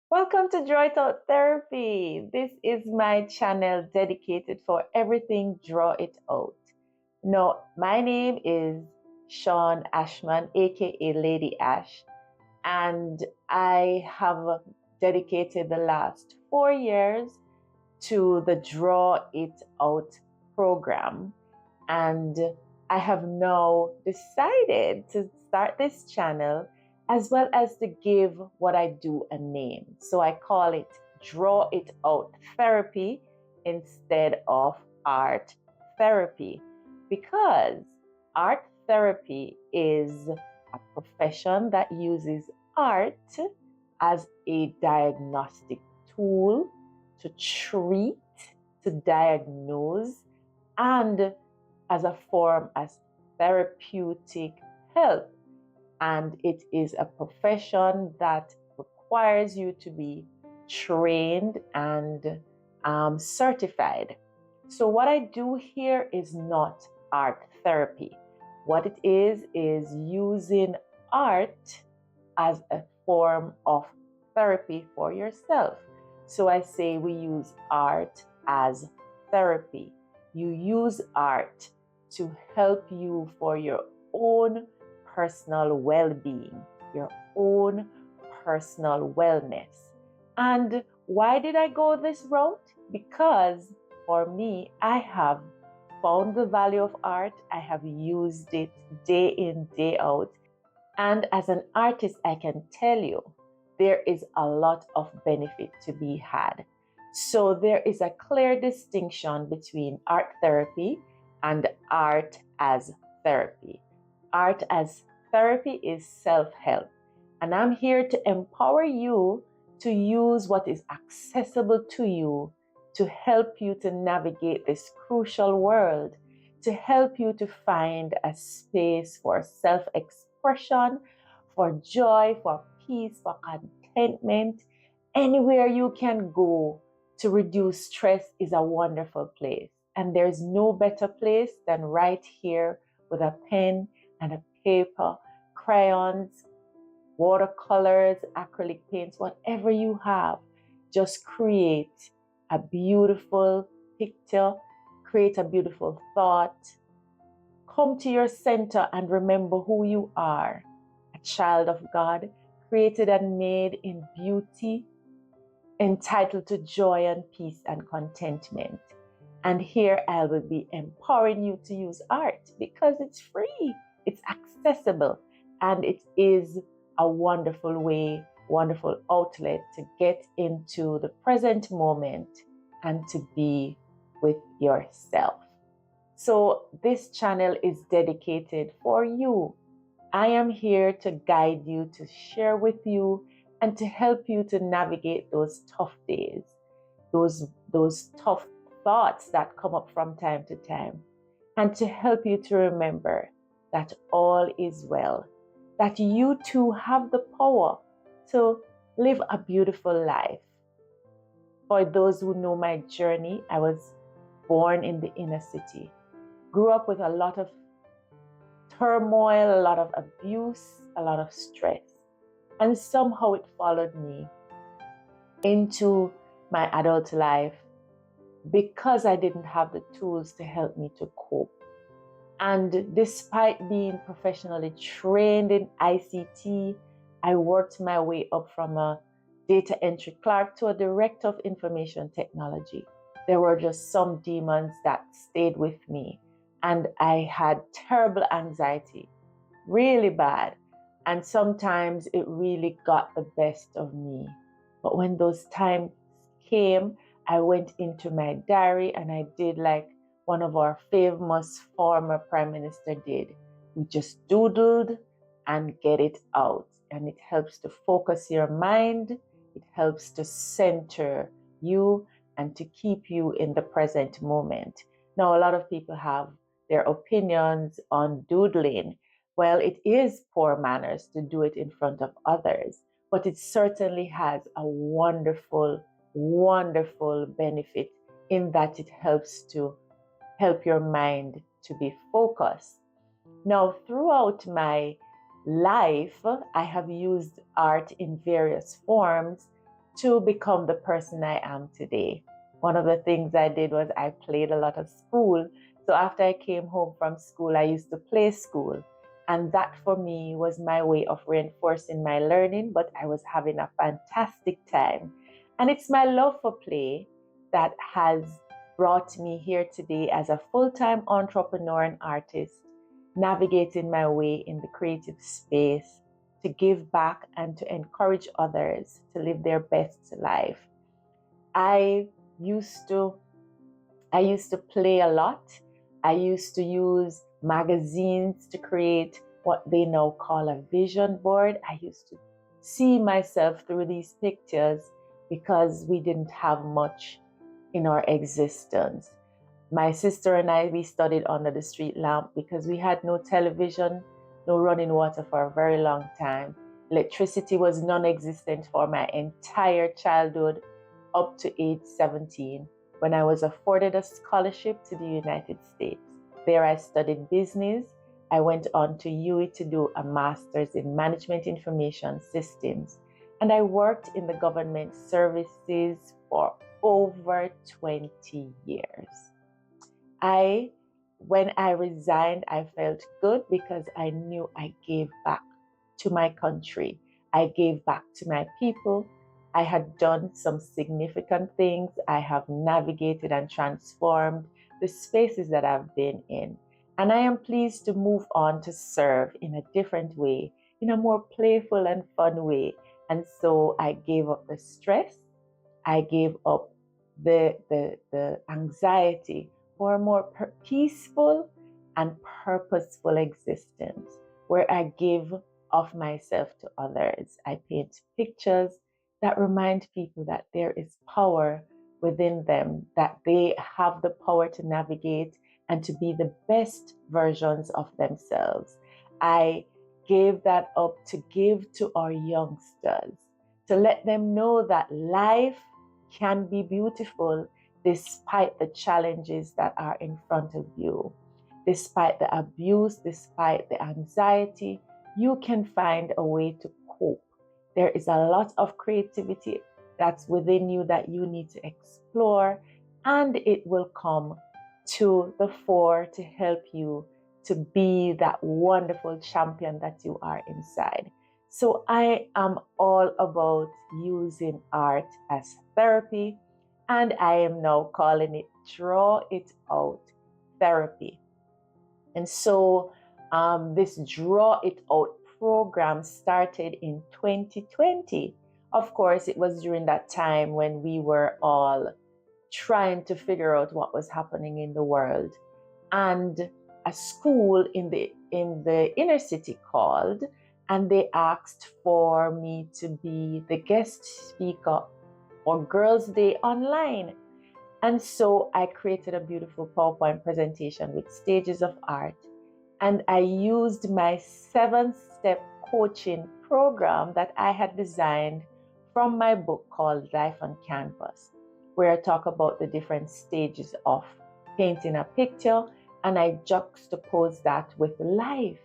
Welcome to Draw It Out Therapy. This is my channel dedicated for everything Draw It Out. Now, my name is Sean Ashman, aka Lady Ash, and I have dedicated the last 4 years to the Draw It Out program. And I have now decided to start this channel as well as to give what I do a name. So I call it Draw It Out Therapy instead of Art Therapy, because art therapy is a profession that uses art as a diagnostic tool to treat, to diagnose, and as a form as therapeutic help. And it is a profession that requires you to be trained and certified. So what I do here is not art therapy. What it is using art as a form of therapy for yourself. So I say we use art as therapy. You use art to help you for your own personal well-being, your own personal wellness. And why did I go this route? Because for me, I have found the value of art. I have used it day in, day out. And as an artist, I can tell you, there is a lot of benefit to be had. So there is a clear distinction between art therapy and art as therapy. Art as therapy is self-help, and I'm here to empower you to use what is accessible to you to help you to navigate this crucial world, to help you to find a space for self-expression, for joy, for peace, for contentment. Anywhere you can go to reduce stress is a wonderful place. And there's no better place than right here with a pen and a paper, crayons, watercolors, acrylic paints, whatever you have. Just create a beautiful picture, create a beautiful thought. Come to your center and remember who you are, a child of God, created and made in beauty, entitled to joy and peace and contentment. And here I will be empowering you to use art because it's free, it's accessible, and it is a wonderful way, wonderful outlet to get into the present moment and to be with yourself. So this channel is dedicated for you. I am here to guide you, to share with you, and to help you to navigate those tough days, those tough thoughts that come up from time to time, and to help you to remember that all is well, that you too have the power to live a beautiful life. For those who know my journey, I was born in the inner city, grew up with a lot of turmoil, a lot of abuse, a lot of stress. And somehow it followed me into my adult life because I didn't have the tools to help me to cope. And despite being professionally trained in ICT, I worked my way up from a data entry clerk to a director of information technology. There were just some demons that stayed with me, and I had terrible anxiety, really bad. And sometimes it really got the best of me. But when those times came, I went into my diary and I did like one of our famous former prime minister did. We just doodled and get it out. And it helps to focus your mind. It helps to center you and to keep you in the present moment. Now, a lot of people have their opinions on doodling. Well, it is poor manners to do it in front of others, but it certainly has a wonderful, wonderful benefit in that it helps to help your mind to be focused. Now, throughout my life, I have used art in various forms to become the person I am today. One of the things I did was I played a lot of school. So after I came home from school, I used to play school. And that for me was my way of reinforcing my learning, but I was having a fantastic time. And it's my love for play that has brought me here today as a full-time entrepreneur and artist, navigating my way in the creative space to give back and to encourage others to live their best life. I used to I used to play a lot. I used to use magazines to create what they now call a vision board. I used to see myself through these pictures because we didn't have much in our existence. My sister and I, we studied under the street lamp because we had no television, no running water for a very long time. Electricity was non-existent for my entire childhood up to age 17 when I was afforded a scholarship to the United States. There I studied business. I went on to UWI to do a master's in management information systems, and I worked in the government services for over 20 years. When I resigned, I felt good because I knew I gave back to my country. I gave back to my people. I had done some significant things. I have navigated and transformed the spaces that I've been in. And I am pleased to move on to serve in a different way, in a more playful and fun way. And so I gave up the stress. I gave up the anxiety for a more peaceful and purposeful existence where I give of myself to others. I paint pictures that remind people that there is power within them, that they have the power to navigate and to be the best versions of themselves. I gave that up to give to our youngsters, to let them know that life can be beautiful despite the challenges that are in front of you. Despite the abuse, despite the anxiety, you can find a way to cope. There is a lot of creativity that's within you that you need to explore, and it will come to the fore to help you to be that wonderful champion that you are inside. So I am all about using art as therapy, and I am now calling it Draw It Out Therapy. And so this Draw It Out program started in 2020. Of course, it was during that time when we were all trying to figure out what was happening in the world. And a school in the inner city called, and they asked for me to be the guest speaker for Girls' Day Online. And so I created a beautiful PowerPoint presentation with stages of art. And I used my 7-step coaching program that I had designed from my book called Life on Canvas, where I talk about the different stages of painting a picture, and I juxtapose that with life,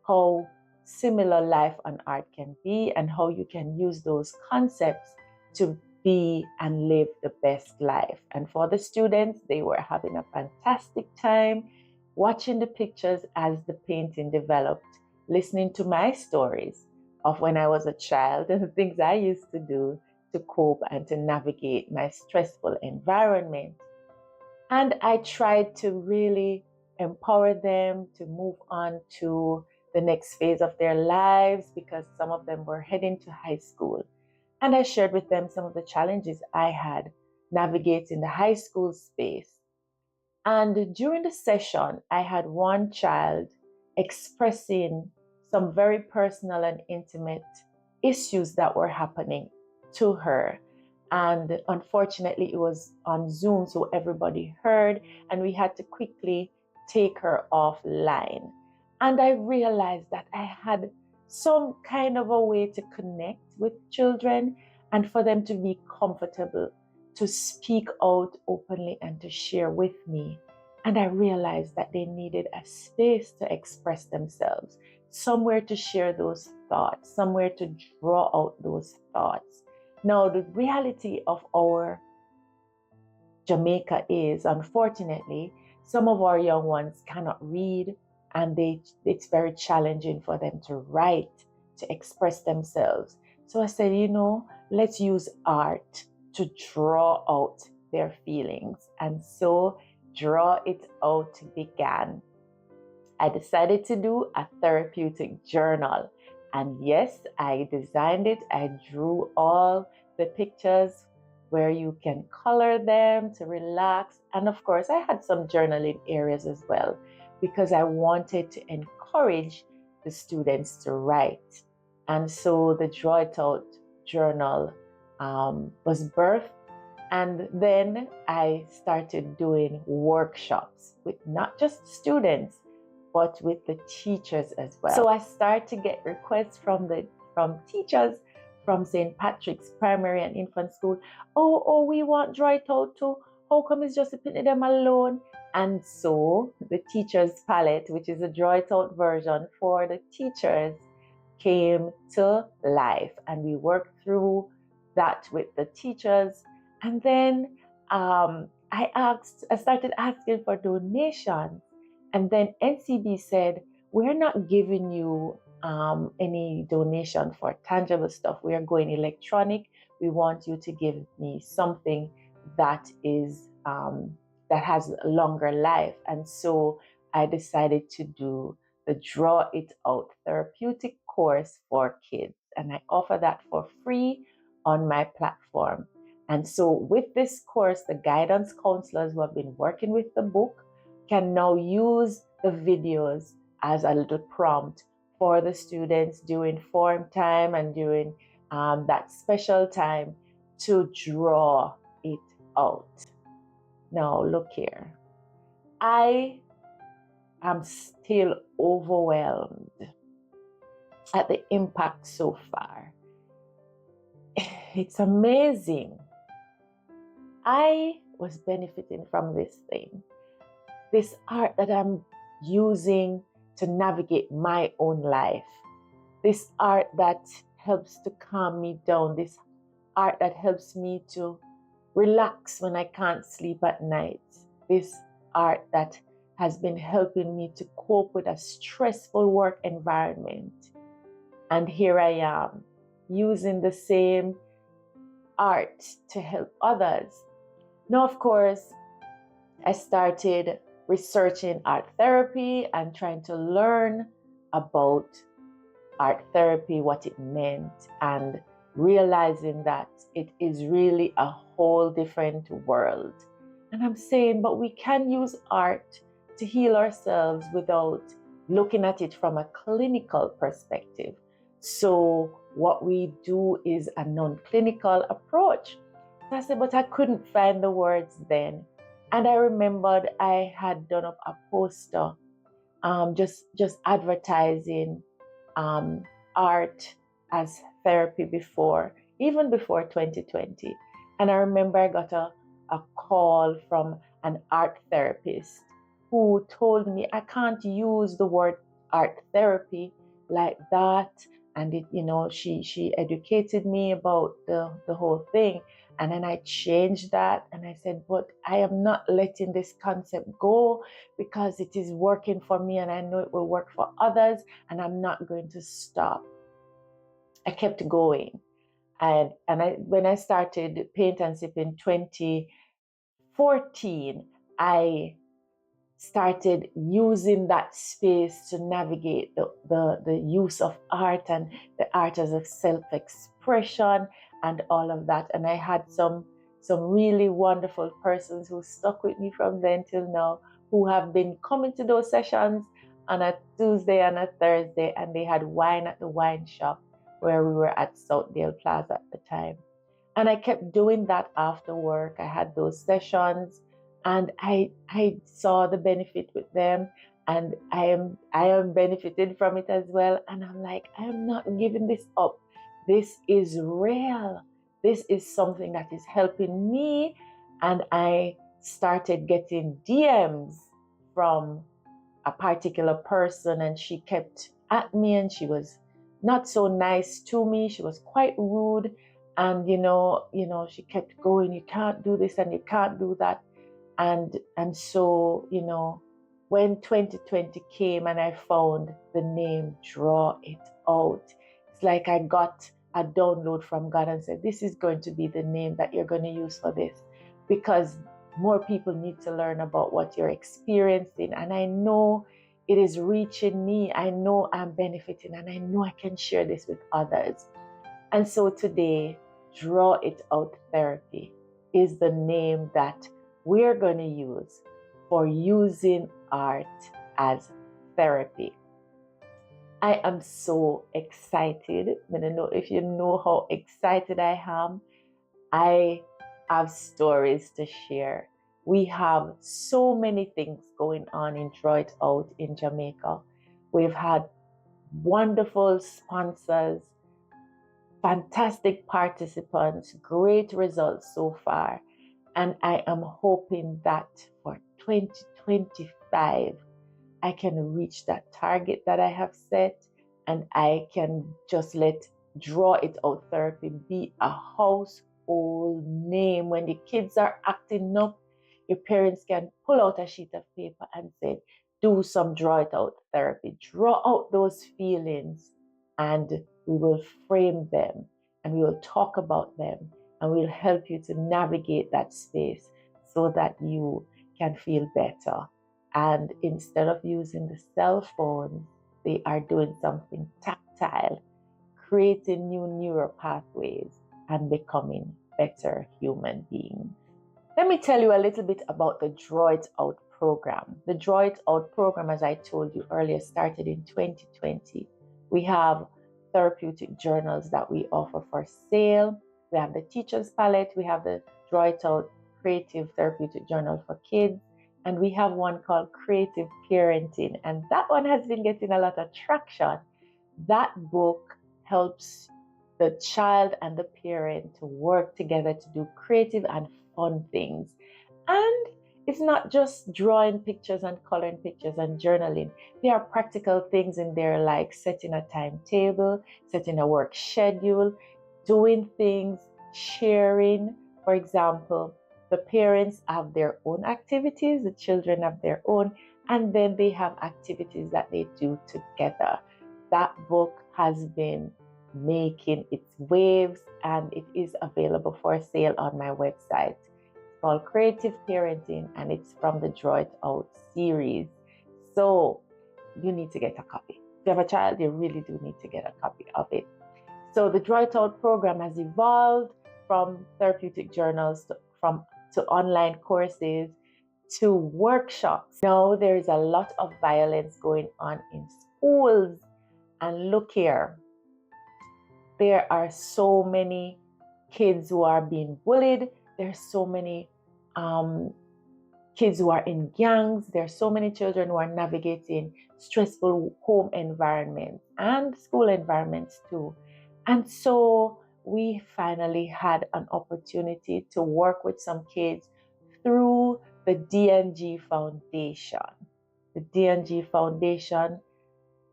how similar life and art can be, and how you can use those concepts to be and live the best life. And for the students, they were having a fantastic time watching the pictures as the painting developed, listening to my stories of when I was a child and the things I used to do to cope and to navigate my stressful environment. And I tried to really empower them to move on to the next phase of their lives because some of them were heading to high school. And I shared with them some of the challenges I had navigating the high school space. And during the session, I had one child expressing some very personal and intimate issues that were happening to her. And unfortunately, it was on Zoom, so everybody heard, and we had to quickly take her offline. And I realized that I had some kind of a way to connect with children and for them to be comfortable to speak out openly and to share with me. And I realized that they needed a space to express themselves, somewhere to share those thoughts, somewhere to draw out those thoughts. Now, the reality of our Jamaica is, unfortunately, some of our young ones cannot read, and it's very challenging for them to write, to express themselves. So I said, let's use art to draw out their feelings. And so Draw It Out began. I decided to do a therapeutic journal. And yes, I designed it. I drew all the pictures where you can color them to relax. And of course, I had some journaling areas as well because I wanted to encourage the students to write. And so the Draw It Out journal was birthed. And then I started doing workshops with not just students, but with the teachers as well. So I started to get requests from teachers from St. Patrick's Primary and Infant School. Oh, we want Draw It Out too. How come it's just putting them alone? And so the teachers palette, which is a Draw It Out version for the teachers, came to life, and we worked through that with the teachers. And then I started asking for donations. And then NCB said, we're not giving you any donation for tangible stuff. We are going electronic. We want you to give me something that is that has a longer life. And so I decided to do the Draw It Out therapeutic course for kids. And I offer that for free on my platform. And so with this course, the guidance counselors who have been working with the book can now use the videos as a little prompt for the students during form time and during that special time to draw it out. Now, look here. I am still overwhelmed at the impact so far. It's amazing. I was benefiting from this thing, this art that I'm using to navigate my own life, this art that helps to calm me down, this art that helps me to relax when I can't sleep at night, this art that has been helping me to cope with a stressful work environment. And here I am using the same art to help others. Now, of course, I started researching art therapy and trying to learn about art therapy, what it meant, and realizing that it is really a whole different world. And I'm saying, but we can use art to heal ourselves without looking at it from a clinical perspective. So what we do is a non-clinical approach. So I said, but I couldn't find the words then. And I remembered I had done up a poster just advertising art as therapy even before 2020. And I remember I got a call from an art therapist who told me I can't use the word art therapy like that. And she educated me about the whole thing. And then I changed that and I said, but I am not letting this concept go because it is working for me and I know it will work for others, and I'm not going to stop. I kept going. And when I started Paint and Sip in 2014, I started using that space to navigate the use of art and the art as a self-expression and all of that. And I had some really wonderful persons who stuck with me from then till now, who have been coming to those sessions on a Tuesday and a Thursday, and they had wine at the wine shop where we were at Southdale Plaza at the time. And I kept doing that after work. I had those sessions and I saw the benefit with them, and I am benefited from it as well. And I'm like, I am not giving this up. This is real. This is something that is helping me. And I started getting DMs from a particular person, and she kept at me, and she was not so nice to me. She was quite rude. And she kept going, you can't do this and you can't do that. And so, when 2020 came and I found the name Draw It Out, it's like I got a download from God and said, this is going to be the name that you're going to use for this, because more people need to learn about what you're experiencing. And I know it is reaching me. I know I'm benefiting, and I know I can share this with others. And so today, Draw It Out Therapy is the name that we're going to use for using art as therapy. I am so excited. I don't know if you know how excited I am. I have stories to share. We have so many things going on in Draw It Out in Jamaica. We've had wonderful sponsors, fantastic participants, great results so far. And I am hoping that for 2025, I can reach that target that I have set, and I can just let Draw It Out Therapy be a household name. When the kids are acting up, your parents can pull out a sheet of paper and say, do some Draw It Out Therapy. Draw out those feelings, and we will frame them, and we will talk about them, and we'll help you to navigate that space so that you can feel better. And instead of using the cell phone, they are doing something tactile, creating new neural pathways, and becoming better human beings. Let me tell you a little bit about the Draw It Out program. The Draw It Out program, as I told you earlier, started in 2020. We have therapeutic journals that we offer for sale. We have the Teacher's Palette. We have the Draw It Out Creative Therapeutic Journal for Kids. And we have one called Creative Parenting. And that one has been getting a lot of traction. That book helps the child and the parent to work together to do creative and fun things. And it's not just drawing pictures and coloring pictures and journaling. There are practical things in there, like setting a timetable, setting a work schedule, doing things, sharing. For example, the parents have their own activities, the children have their own, and then they have activities that they do together. That book has been making its waves, and it is available for sale on my website. It's called Creative Parenting, and it's from the Draw It Out series. So you need to get a copy. If you have a child, you really do need to get a copy of it. So the Draw It Out program has evolved from therapeutic journals to online courses to workshops. Now there is a lot of violence going on in schools. And look here, there are so many kids who are being bullied. There's so many kids who are in gangs. There's so many children who are navigating stressful home environments and school environments too. And so we finally had an opportunity to work with some kids through the DNG Foundation. The DNG Foundation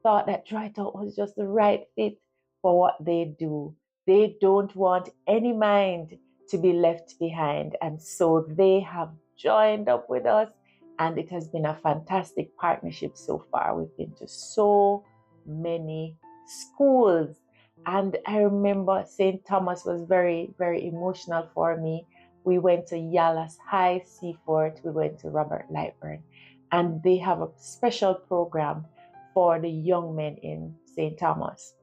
thought that Draw It Out was just the right fit for what they do. They don't want any mind to be left behind. And so they have joined up with us, and it has been a fantastic partnership so far. We've been to so many schools. And I remember St. Thomas was very, very emotional for me. We went to Yalas High, Seafort. We went to Robert Lightburn. And they have a special program for the young men in St. Thomas.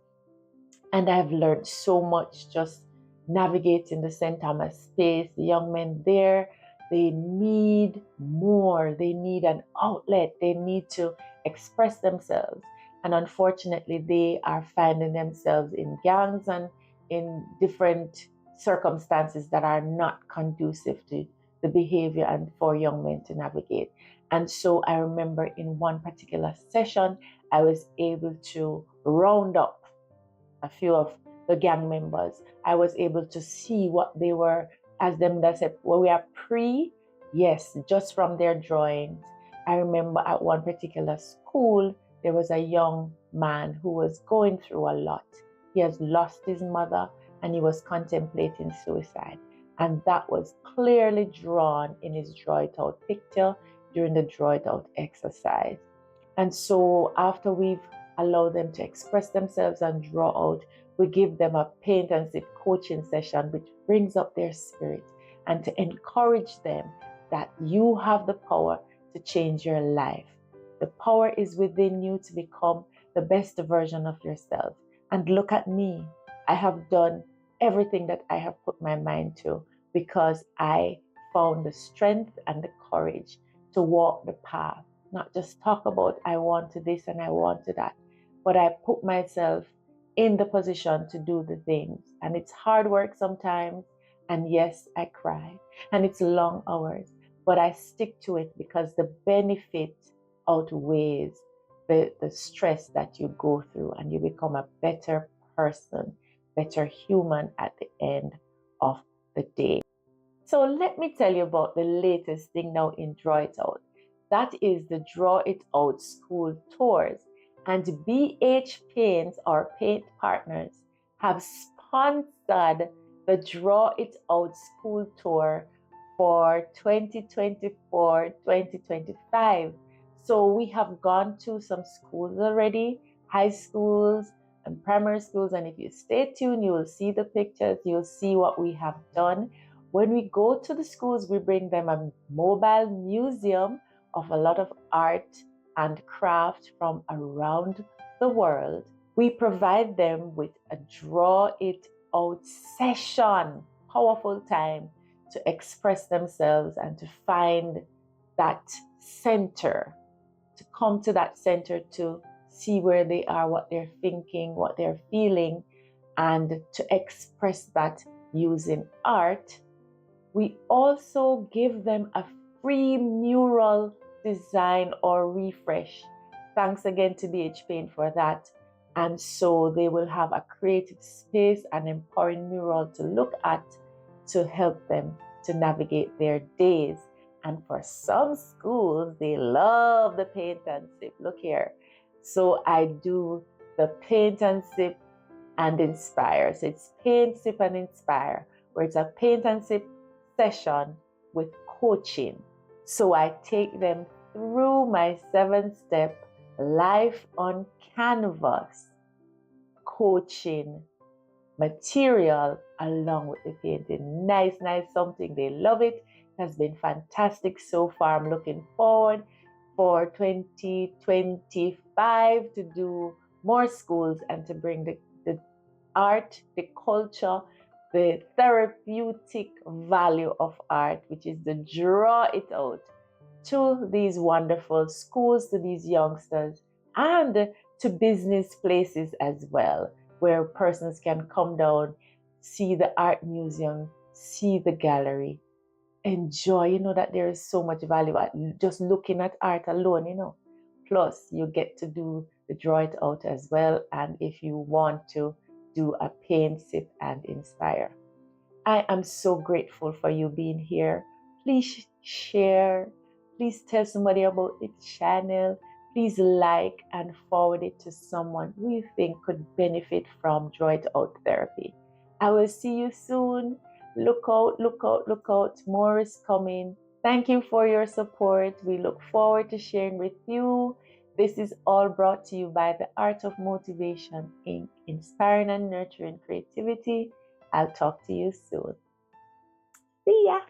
And I've learned so much just navigating the St. Thomas space. The young men there, they need more. They need an outlet. They need to express themselves. And unfortunately, they are finding themselves in gangs and in different circumstances that are not conducive to the behavior and for young men to navigate. And so I remember in one particular session, I was able to round up a few of the gang members. I was able to see what they were, as them that said, well, we are pre, yes, just from their drawings. I remember at one particular school, there was a young man who was going through a lot. He has lost his mother, and he was contemplating suicide. And that was clearly drawn in his draw it out picture during the draw it out exercise. And so after we've allowed them to express themselves and draw out, we give them a paint and sip coaching session, which brings up their spirit and to encourage them that you have the power to change your life. The power is within you to become the best version of yourself. And look at me. I have done everything that I have put my mind to because I found the strength and the courage to walk the path. Not just talk about I want to this and I want to that, but I put myself in the position to do the things. And it's hard work sometimes. And yes, I cry. And it's long hours. But I stick to it because the benefit outweighs the stress that you go through, and you become a better person, better human at the end of the day. So let me tell you about the latest thing now in Draw It Out. That is the Draw It Out school tours. And BH Paints, our paint partners, have sponsored the Draw It Out school tour for 2024-2025. So we have gone to some schools already, high schools and primary schools. And if you stay tuned, you will see the pictures, you'll see what we have done. When we go to the schools, we bring them a mobile museum of a lot of art and craft from around the world. We provide them with a draw it out session, powerful time to express themselves and to find that center, to come to that center to see where they are, what they're thinking, what they're feeling, and to express that using art. We also give them a free mural design or refresh. Thanks again to BH Paint for that. And so they will have a creative space and empowering mural to look at to help them to navigate their days. And for some schools, they love the paint and sip. Look here. So I do the paint and sip and inspire. So it's paint, sip, and inspire, where it's a paint and sip session with coaching. So I take them through my 7-step life on canvas coaching material along with the painting. Nice, something. They love it. It has been fantastic so far. I'm looking forward for 2025 to do more schools and to bring the art, the culture, the therapeutic value of art, which is the draw it out, to these wonderful schools, to these youngsters, and to business places as well, where persons can come down, see the art museum, see the gallery, enjoy. You know that there is so much value at just looking at art alone, you know. Plus, you get to do the draw it out as well. And if you want to do a paint, sip, and inspire. I am so grateful for you being here. Please share. Please tell somebody about the channel. Please like and forward it to someone who you think could benefit from Draw It Out therapy. I will see you soon. Look out, look out, look out. More is coming. Thank you for your support. We look forward to sharing with you. This is all brought to you by the Art of Motivation, Inc., inspiring and nurturing creativity. I'll talk to you soon. See ya.